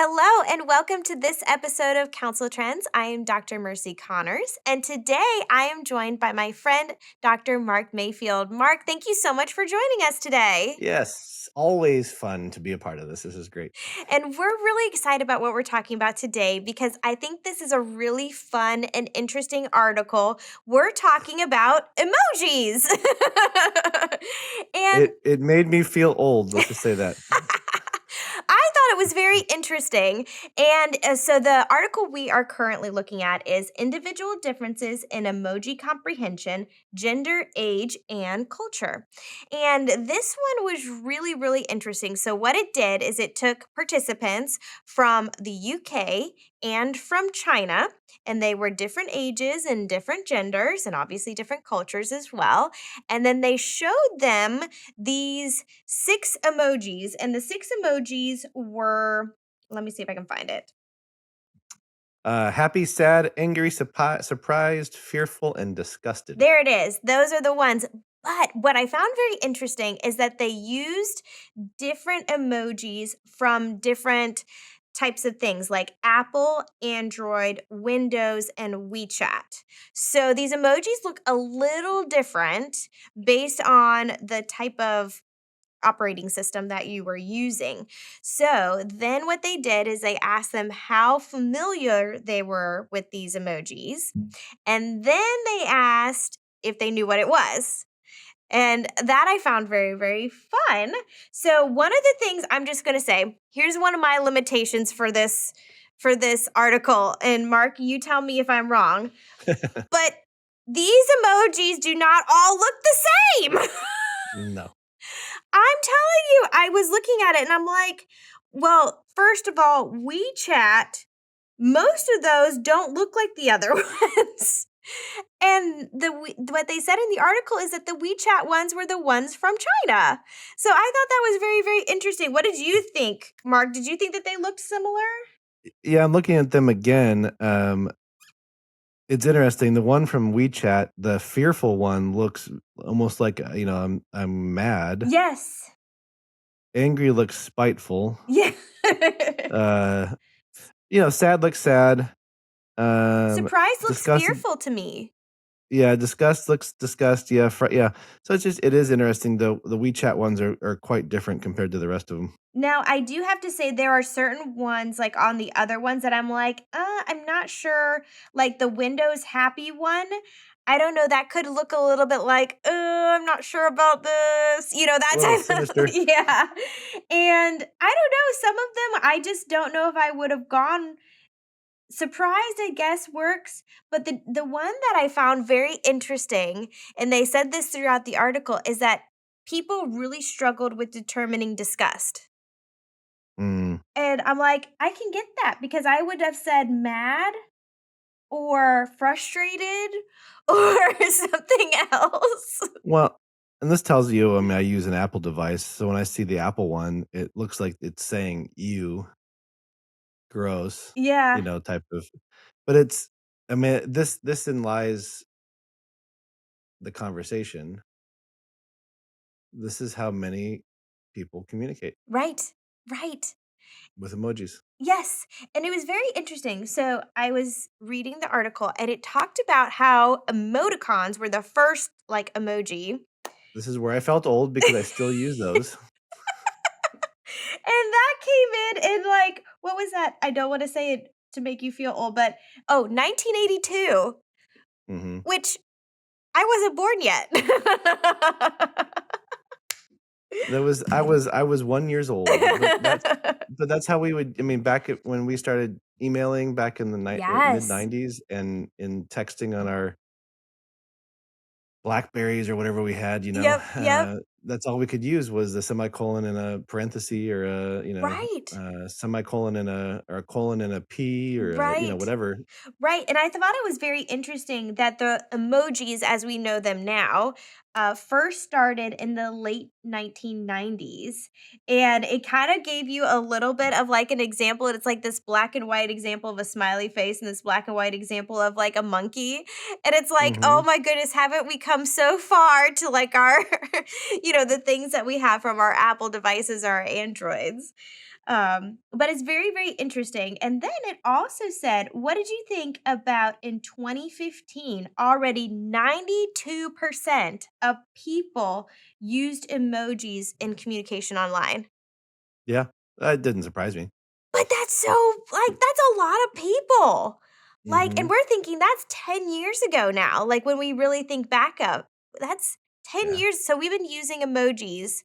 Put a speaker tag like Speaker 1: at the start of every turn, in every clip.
Speaker 1: Hello, and welcome to this episode of Counsel Trends. I am Dr. Mercy Connors, and today I am joined by my friend, Dr. Mark Mayfield. Mark, thank you so much for joining us today.
Speaker 2: Yes, always fun to be a part of this. This is great.
Speaker 1: And we're really excited about what we're talking about today because I think this is a really fun and interesting article. We're talking about emojis. and
Speaker 2: It made me feel old, let's just say that.
Speaker 1: I thought it was very interesting. And so the article we are currently looking at is Individual Differences in Emoji Comprehension, Gender, Age, and Culture. And this one was really, really interesting. So, what it did is it took participants from the UK and from China, and they were different ages and different genders, and obviously different cultures as well. And then they showed them these 6 emojis, and the 6 emojis were, let me see if I can find it.
Speaker 2: Happy, sad, angry, surprised, fearful, and disgusted.
Speaker 1: There it is. Those are the ones. But what I found very interesting is that they used different emojis from different types of things like Apple, Android, Windows, and WeChat. So these emojis look a little different based on the type of operating system that you were using. So then what they did is they asked them how familiar they were with these emojis. And then they asked if they knew what it was. And that I found very, very fun. So one of the things I'm just going to say, here's one of my limitations for this article. And Mark, you tell me if I'm wrong. But these emojis do not all look the same.
Speaker 2: No.
Speaker 1: I'm telling you, I was looking at it and I'm like, well, first of all, WeChat, most of those don't look like the other ones. And what they said in the article is that the WeChat ones were the ones from China. So I thought that was very, very interesting. What did you think, Mark? Did you think that they looked similar?
Speaker 2: Yeah, I'm looking at them again. It's interesting. The one from WeChat, the fearful one, looks almost like I'm mad.
Speaker 1: Yes.
Speaker 2: Angry looks spiteful.
Speaker 1: Yeah.
Speaker 2: Sad looks sad.
Speaker 1: Surprise looks
Speaker 2: Disgusted.
Speaker 1: fearful to me.
Speaker 2: Yeah, disgust looks disgust. Yeah, yeah. So it is interesting though. The WeChat ones are quite different compared to the rest of them.
Speaker 1: Now, I do have to say there are certain ones, like, on the other ones that I'm like, I'm not sure. Like, the Windows Happy one, I don't know, that could look a little bit like, I'm not sure about this. That
Speaker 2: A little
Speaker 1: type of
Speaker 2: sinister.
Speaker 1: yeah. And I don't know, some of them, I just don't know if I would have gone surprised, I guess, works. But the one that I found very interesting, and they said this throughout the article, is that people really struggled with determining disgust.
Speaker 2: Mm.
Speaker 1: And I'm like, I can get that because I would have said mad or frustrated or something else.
Speaker 2: Well, and this tells you, I mean, I use an Apple device, so when I see the Apple one, it looks like it's saying "you," gross,
Speaker 1: Yeah,
Speaker 2: type of. But I mean, this in lies the conversation. This is how many people communicate
Speaker 1: right, right.
Speaker 2: with emojis.
Speaker 1: Yes. And it was very interesting. So I was reading the article and it talked about how emoticons were the first like emoji.
Speaker 2: This is where I felt old because I still use those.
Speaker 1: And that came in like, what was that? I don't want to say it to make you feel old, but 1982,
Speaker 2: Hmm.
Speaker 1: which I wasn't born yet.
Speaker 2: I was 1 years old, but that's how we would. I mean, when we started emailing back in the mid
Speaker 1: Yes.
Speaker 2: '90s and in texting on our Blackberries or whatever we had,
Speaker 1: Yep.
Speaker 2: that's all we could use was a semicolon and a parenthesis or
Speaker 1: Right.
Speaker 2: a semicolon and a colon and a P or
Speaker 1: Right.
Speaker 2: whatever.
Speaker 1: Right. And I thought it was very interesting that the emojis, as we know them now, first started in the late 1990s. And it kind of gave you a little bit of like an example. It's like this black and white example of a smiley face and this black and white example of like a monkey. And it's like, oh
Speaker 2: Hmm.
Speaker 1: my goodness, haven't we come so far to like our, the things that we have from our Apple devices or our Androids? But it's very, very interesting. And then it also said, what did you think about in 2015? Already 92% of people used emojis in communication online.
Speaker 2: Yeah, that didn't surprise me.
Speaker 1: But that's so that's a lot of people. And
Speaker 2: Mhm.
Speaker 1: we're thinking that's 10 years ago now, like, when we really think back up, that's 10
Speaker 2: Yeah.
Speaker 1: years, so we've been using emojis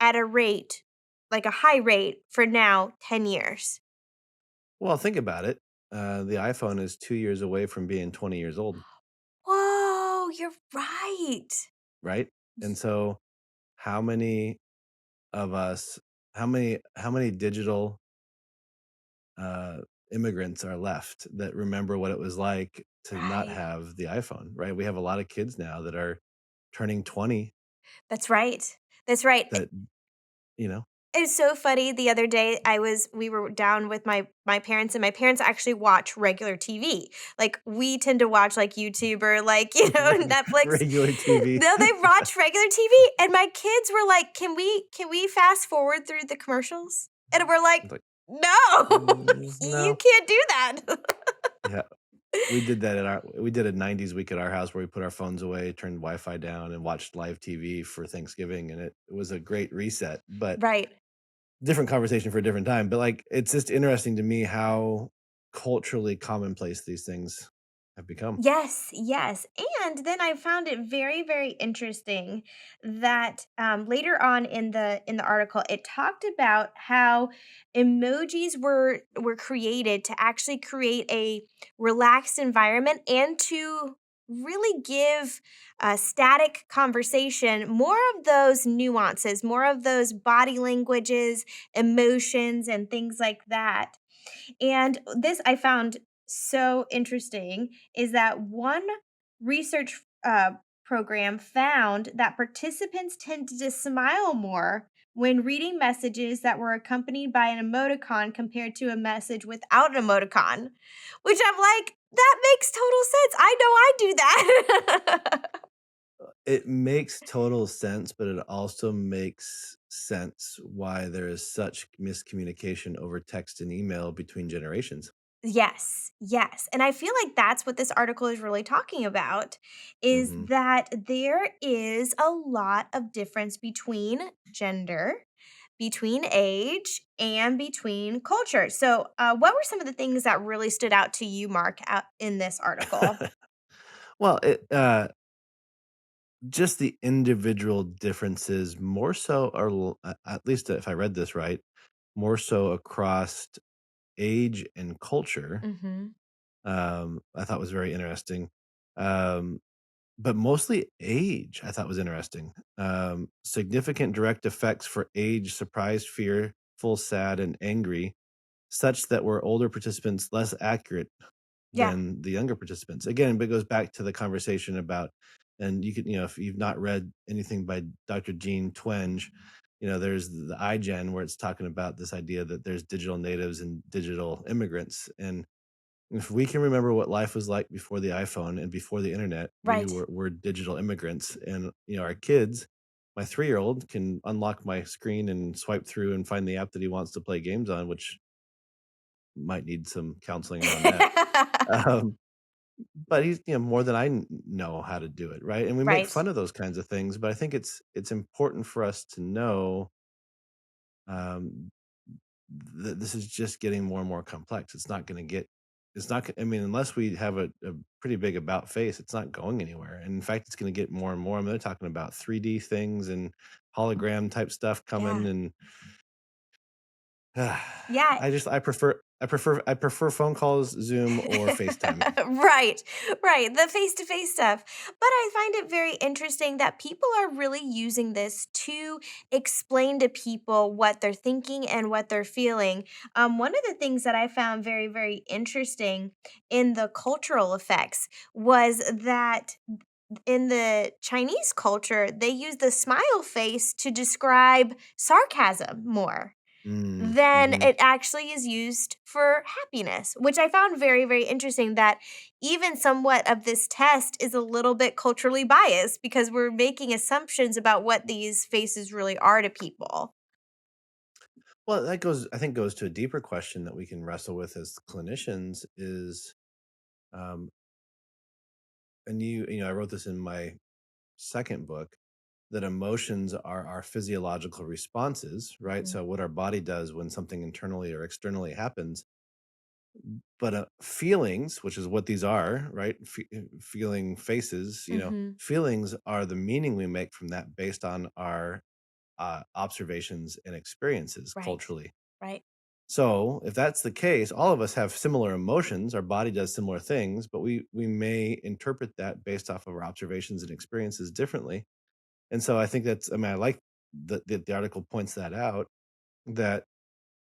Speaker 1: at a rate, like a high rate for now 10 years.
Speaker 2: Well, think about it. The iPhone is 2 years away from being 20 years old,
Speaker 1: Whoa, you're right.
Speaker 2: right?
Speaker 1: Y
Speaker 2: And so how many of us how many digital, uh, immigrants are left that remember what it was like to not
Speaker 1: Right.
Speaker 2: have the iPhone, right? We have a lot of kids now that are turning 20
Speaker 1: That's right. That's right.
Speaker 2: that, you know.
Speaker 1: It's so funny. The other day, we were down with my parents, and my parents actually watch regular TV. Like, we tend to watch, like, YouTube or, like, Netflix.
Speaker 2: Regular TV.
Speaker 1: No, they watch regular TV, and my kids were like, "Can we fast forward through the commercials?" And we're like,
Speaker 2: It's like,
Speaker 1: "No, you
Speaker 2: no."
Speaker 1: can't do that."
Speaker 2: Yeah. We did that we did a '90s week at our house where we put our phones away, turned Wi-Fi down, and watched live TV for Thanksgiving, and it was a great reset, but
Speaker 1: Right.
Speaker 2: different conversation for a different time, but, like, it's just interesting to me how culturally commonplace these things have become.
Speaker 1: Yes, yes. And then I found it very, very interesting that later on in the article, it talked about how emojis were created to actually create a relaxed environment and to really give static conversation more of those nuances, more of those body languages, emotions, and things like that. And this I found so interesting is that one research program found that participants tended to smile more when reading messages that were accompanied by an emoticon compared to a message without an emoticon, which I'm like, that makes total sense. I know I do that.
Speaker 2: It makes total sense, but it also makes sense why there is such miscommunication over text and email between generations.
Speaker 1: Yes, yes, and I feel like that's what this article is really talking about, is
Speaker 2: Mhm.
Speaker 1: that there is a lot of difference between gender, between age, and between culture. So, what were some of the things that really stood out to you, Mark, out in this article?
Speaker 2: Well, just the individual differences more so or at least if I read this right, more so across age and culture,
Speaker 1: Mhm.
Speaker 2: I thought was very interesting. Um, but mostly age, I thought was interesting. Significant direct effects for age, surprise, fear, full, sad, and angry, such that were older participants less accurate
Speaker 1: Yeah,
Speaker 2: than the younger participants. Again, but it goes back to the conversation about, and you could, if you've not read anything by Dr. Jean Twenge, there's the iGen where it's talking about this idea that there's digital natives and digital immigrants. And if we can remember what life was like before the iPhone and before the internet,
Speaker 1: right.
Speaker 2: we're digital immigrants. And our kids, my 3-year-old can unlock my screen and swipe through and find the app that he wants to play games on, which might need some counseling around that. Um, but he's, more than I know how to do it, right? And we make
Speaker 1: Right.
Speaker 2: fun of those kinds of things, but I think it's important for us to know, um, that this is just getting more and more complex. It's not going to get. It's not. I mean, unless we have a pretty big about face, it's not going anywhere. And in fact, it's going to get more and more. I mean, they're talking about 3D things and hologram type stuff coming,
Speaker 1: Yeah.
Speaker 2: and
Speaker 1: Yeah.
Speaker 2: I prefer phone calls, Zoom, or FaceTime.
Speaker 1: Right, right, the face-to-face stuff. But I find it very interesting that people are really using this to explain to people what they're thinking and what they're feeling. One of the things that I found very, very interesting in the cultural effects was that in the Chinese culture, they use the smile face to describe sarcasm more
Speaker 2: Mm,
Speaker 1: then
Speaker 2: mhm.
Speaker 1: it actually is used for happiness, which I found very, very interesting that even somewhat of this test is a little bit culturally biased because we're making assumptions about what these faces really are to people.
Speaker 2: Well, that goes I think goes to a deeper question that we can wrestle with as clinicians is, um, and I wrote this in my second book, that emotions are our physiological responses, right?
Speaker 1: Mhm.
Speaker 2: So what our body does when something internally or externally happens, but feelings, which is what these are, right? Feeling faces,
Speaker 1: Mhm.
Speaker 2: feelings are the meaning we make from that based on our observations and experiences
Speaker 1: Right.
Speaker 2: culturally.
Speaker 1: Right.
Speaker 2: So, if that's the case, all of us have similar emotions. Our body does similar things, but we may interpret that based off of our observations and experiences differently. And so, I think that's. I mean, I like the article points that out. That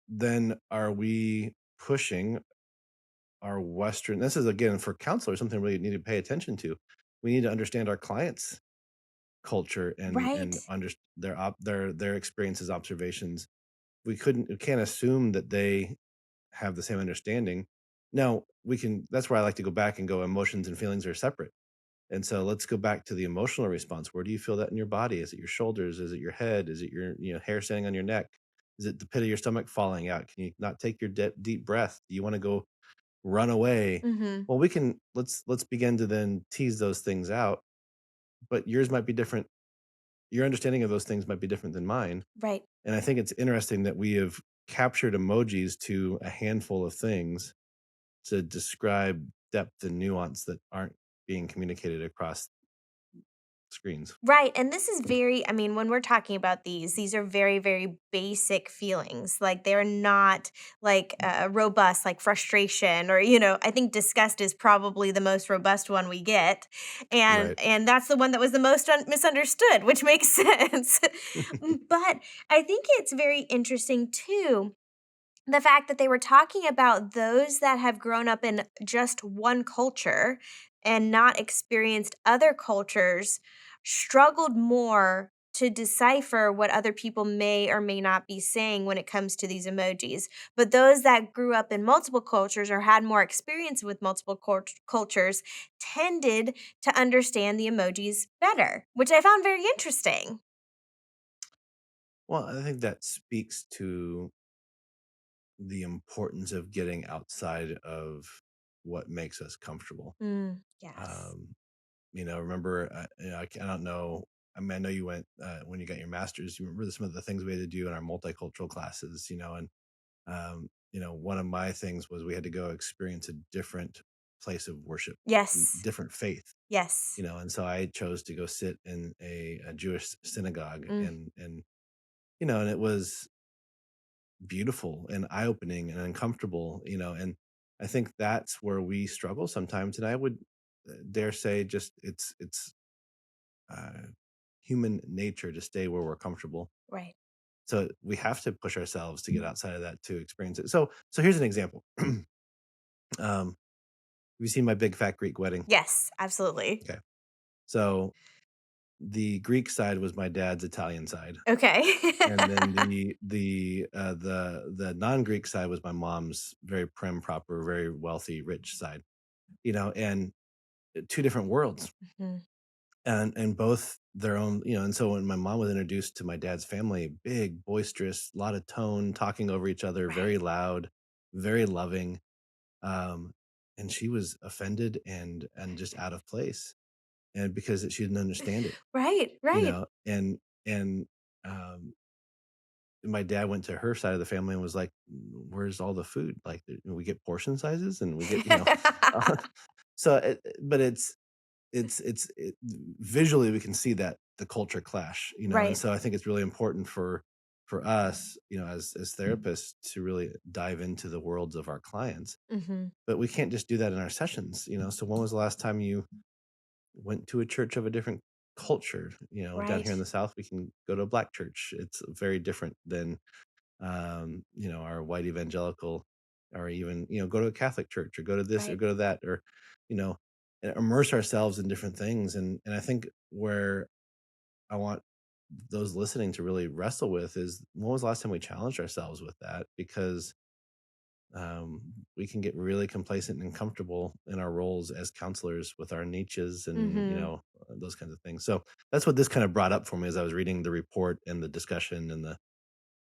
Speaker 2: then are we pushing our Western? This is again for counselors something we need to pay attention to. We need to understand our clients' culture
Speaker 1: Right.
Speaker 2: and their experiences, observations. We can't assume that they have the same understanding. Now, we can that's where I like to go back and go emotions and feelings are separate. And so let's go back to the emotional response. Where do you feel that in your body? Is it your shoulders? Is it your head? Is it your, hair standing on your neck? Is it the pit of your stomach falling out? Can you not take your deep breath? Do you want to go run away?
Speaker 1: Mhm.
Speaker 2: Well, we can let's begin to then tease those things out, but yours might be different. Your understanding of those things might be different than mine.
Speaker 1: Right.
Speaker 2: And I think it's interesting that we have captured emojis to a handful of things to describe depth and nuance that aren't being communicated across screens.
Speaker 1: Right, and this is very I mean, when we're talking about these are very, very basic feelings, like, they're not, like, robust, like frustration or, I think disgust is probably the most robust one we get, and
Speaker 2: Right.
Speaker 1: and that's the one that was the most misunderstood, which makes sense. But I think it's very interesting too the fact that they were talking about those that have grown up in just one culture and not experienced other cultures struggled more to decipher what other people may or may not be saying when it comes to these emojis. But those that grew up in multiple cultures or had more experience with multiple cultures tended to understand the emojis better, which I found very interesting.
Speaker 2: Well, I think that speaks to the importance of getting outside of what makes us comfortable.
Speaker 1: Yes.
Speaker 2: Um, remember, I don't know. I mean, I know you went when you got your master's. You remember some of the things we had to do in our multicultural classes, and one of my things was we had to go experience a different place of worship,
Speaker 1: Yes.
Speaker 2: different faith,
Speaker 1: Yes.
Speaker 2: and so I chose to go sit in a Jewish synagogue,
Speaker 1: Mm,
Speaker 2: and it was beautiful and eye opening and uncomfortable, and I think that's where we struggle sometimes. And I would dare say, just it's uh, human nature to stay where we're comfortable.
Speaker 1: right.
Speaker 2: So we have to push ourselves to get outside of that to experience it. So here's an example. Have you seen My Big Fat Greek Wedding?
Speaker 1: Yes, absolutely.
Speaker 2: Okay. So the Greek side was my dad's Italian side,
Speaker 1: Okay.
Speaker 2: and then the non-Greek side was my mom's very prim, proper, very wealthy, rich side. And two different worlds,
Speaker 1: Mhm.
Speaker 2: and both their own. And so when my mom was introduced to my dad's family, big, boisterous, lot of tone, talking over each other,
Speaker 1: Right.
Speaker 2: very loud, very loving, um, and she was offended and just out of place, and because she didn't understand it,
Speaker 1: Right, right.
Speaker 2: and um, my dad went to her side of the family and was like, "Where's all the food? Like, we get portion sizes, and we get, so, but visually we can see that the culture clash, and
Speaker 1: Right.
Speaker 2: so I think it's really important for us, as therapists to really dive into the worlds of our clients,
Speaker 1: Mhm.
Speaker 2: but we can't just do that in our sessions. So when was the last time you went to a church of a different culture? Down
Speaker 1: Right.
Speaker 2: here in the South, we can go to a black church. It's very different than our white evangelical, or even, go to a Catholic church or go to this or
Speaker 1: Right.
Speaker 2: go to that, or, you know, and immerse ourselves in different things. And I think where I want those listening to really wrestle with is, when was the last time we challenged ourselves with that? Because we can get really complacent and comfortable in our roles as counselors with our niches and,
Speaker 1: Mhm.
Speaker 2: those kinds of things. So that's what this kind of brought up for me as I was reading the report and the discussion and the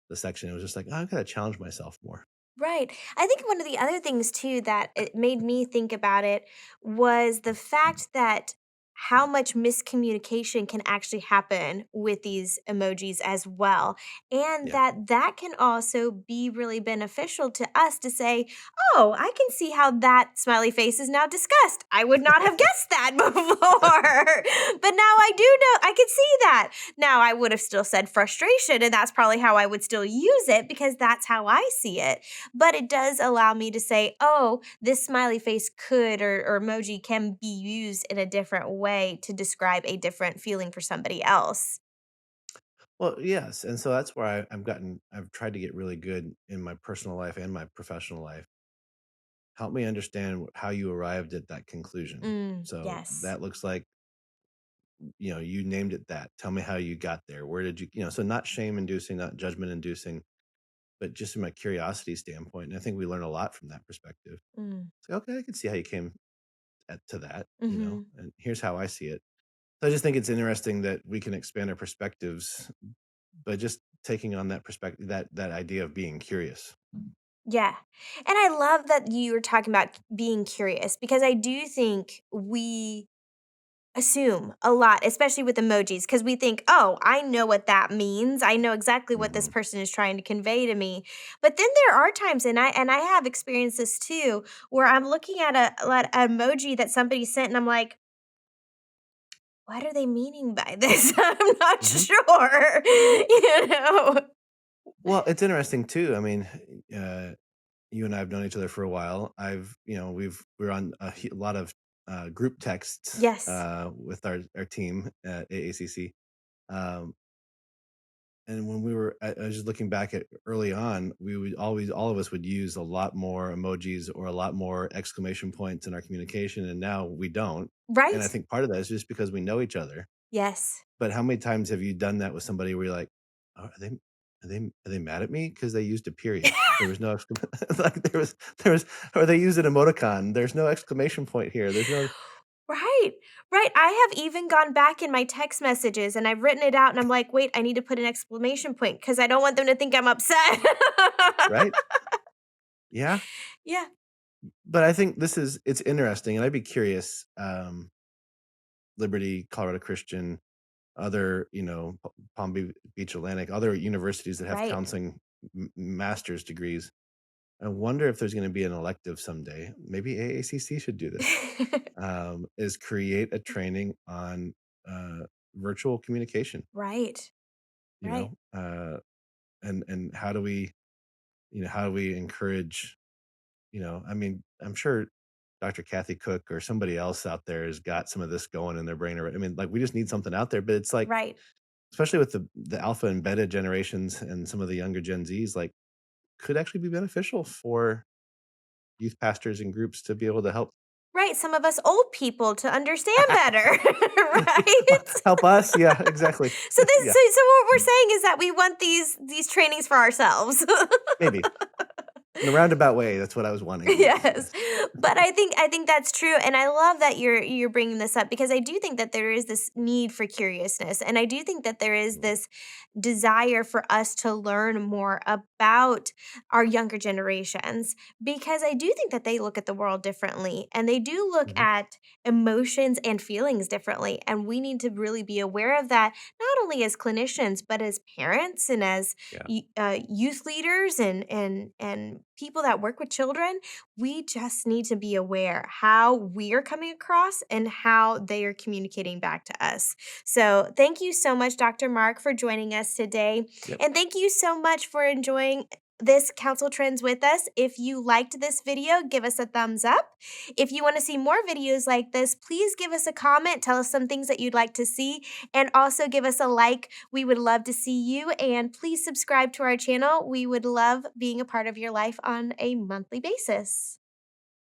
Speaker 2: the section. It was just like, "Oh, I've gotta challenge myself more."
Speaker 1: Right. I think one of the other things too that it made me think about it was the fact that how much miscommunication can actually happen with these emojis as well. And
Speaker 2: Yeah.
Speaker 1: that can also be really beneficial to us to say, "Oh, I can see how that smiley face is now disgust. I would not have guessed that before." But now I do know, I can see that. Now I would have still said frustration, and that's probably how I would still use it because that's how I see it, but it does allow me to say, "Oh, this smiley face could or emoji can be used in a different way to describe a different feeling for somebody else."
Speaker 2: Well, yes, and so that's where I've tried to get really good in my personal life and my professional life. Help me understand how you arrived at that conclusion. So
Speaker 1: Yes.
Speaker 2: that looks like, you named it that. Tell me how you got there. Where did so not shame inducing, not judgment inducing, but just from a curiosity standpoint. And I think we learn a lot from that perspective.
Speaker 1: Mm.
Speaker 2: It's like, okay, I can see how you came to that,
Speaker 1: Mhm.
Speaker 2: and here's how I see it. So I just think it's interesting that we can expand our perspectives by just taking on that perspective, that idea of being curious.
Speaker 1: Yeah. And I love that you were talking about being curious because I do think we assume a lot, especially with emojis, because we think, "Oh, I know what that means. I know exactly what this
Speaker 2: Mhm.
Speaker 1: person is trying to convey to me." But then there are times, and I have experienced this too, where I'm looking at an emoji that somebody sent, and I'm like, "What are they meaning by this?" I'm not
Speaker 2: Mhm.
Speaker 1: sure, you know?
Speaker 2: Well, it's interesting too. I mean, you and I have known each other for a while. We're on a lot of group texts
Speaker 1: Yes.
Speaker 2: with our team at AACC. Um, and when I was just looking back at early on, we would always, all of us would use a lot more emojis or a lot more exclamation points in our communication, and now we don't. And I
Speaker 1: Right?
Speaker 2: think part of that is just because we know each other.
Speaker 1: Yes.
Speaker 2: But how many times have you done that with somebody where you're like, "Oh, are they mad at me because they used a period? There was no like, there was or they used an emoticon. There's no exclamation point here. There's no."
Speaker 1: Right, right. I have even gone back in my text messages and I've written it out and I'm like, wait, I need to put an exclamation point because I don't want them to think I'm upset.
Speaker 2: Right? Yeah.
Speaker 1: Yeah,
Speaker 2: But I think it's interesting, and I'd be curious, Liberty, Colorado Christian, other, Palm Beach Atlantic, other universities that have
Speaker 1: right.
Speaker 2: counseling master's degrees. I wonder if there's going to be an elective someday. Maybe AACC should do this. Is create a training on uh, virtual communication.
Speaker 1: Right,
Speaker 2: You
Speaker 1: right,
Speaker 2: know, and how do we encourage? I mean, I'm sure Dr. Kathy Cook or somebody else out there has got some of this going in their brain. Or I mean, like we just need something out there. But it's like,
Speaker 1: right.
Speaker 2: especially with the alpha and beta generations and some of the younger Gen Zs, like could actually be beneficial for youth pastors and groups to be able to help.
Speaker 1: Right, some of us old people to understand better, right?
Speaker 2: Help us, yeah, exactly.
Speaker 1: So this
Speaker 2: Yeah,
Speaker 1: so what we're saying is that we want these trainings for ourselves.
Speaker 2: maybe. In a roundabout way, that's what I was wanting, yes,
Speaker 1: Yes.
Speaker 2: yes.
Speaker 1: But I think that's true, and I love that you're bringing this up because I do think that there is this need for curiousness, and I do think that there is
Speaker 2: Mm,
Speaker 1: this desire for us to learn more about our younger generations because I do think that they look at the world differently, and they do look
Speaker 2: mhm,
Speaker 1: at emotions and feelings differently, and we need to really be aware of that, not only as clinicians, but as parents and as
Speaker 2: yeah,
Speaker 1: youth leaders and people that work with children. We just need to be aware how we're coming across and how they are communicating back to us. So thank you so much, Dr. Mark, for joining us today,
Speaker 2: yep.
Speaker 1: and thank you so much for enjoying this council trends with us. If you liked this video, give us a thumbs up. If you want to see more videos like this, please give us a comment, tell us some things that you'd like to see, and also give us a like. We would love to see you, and please subscribe to our channel. We would love being a part of your life on a monthly basis.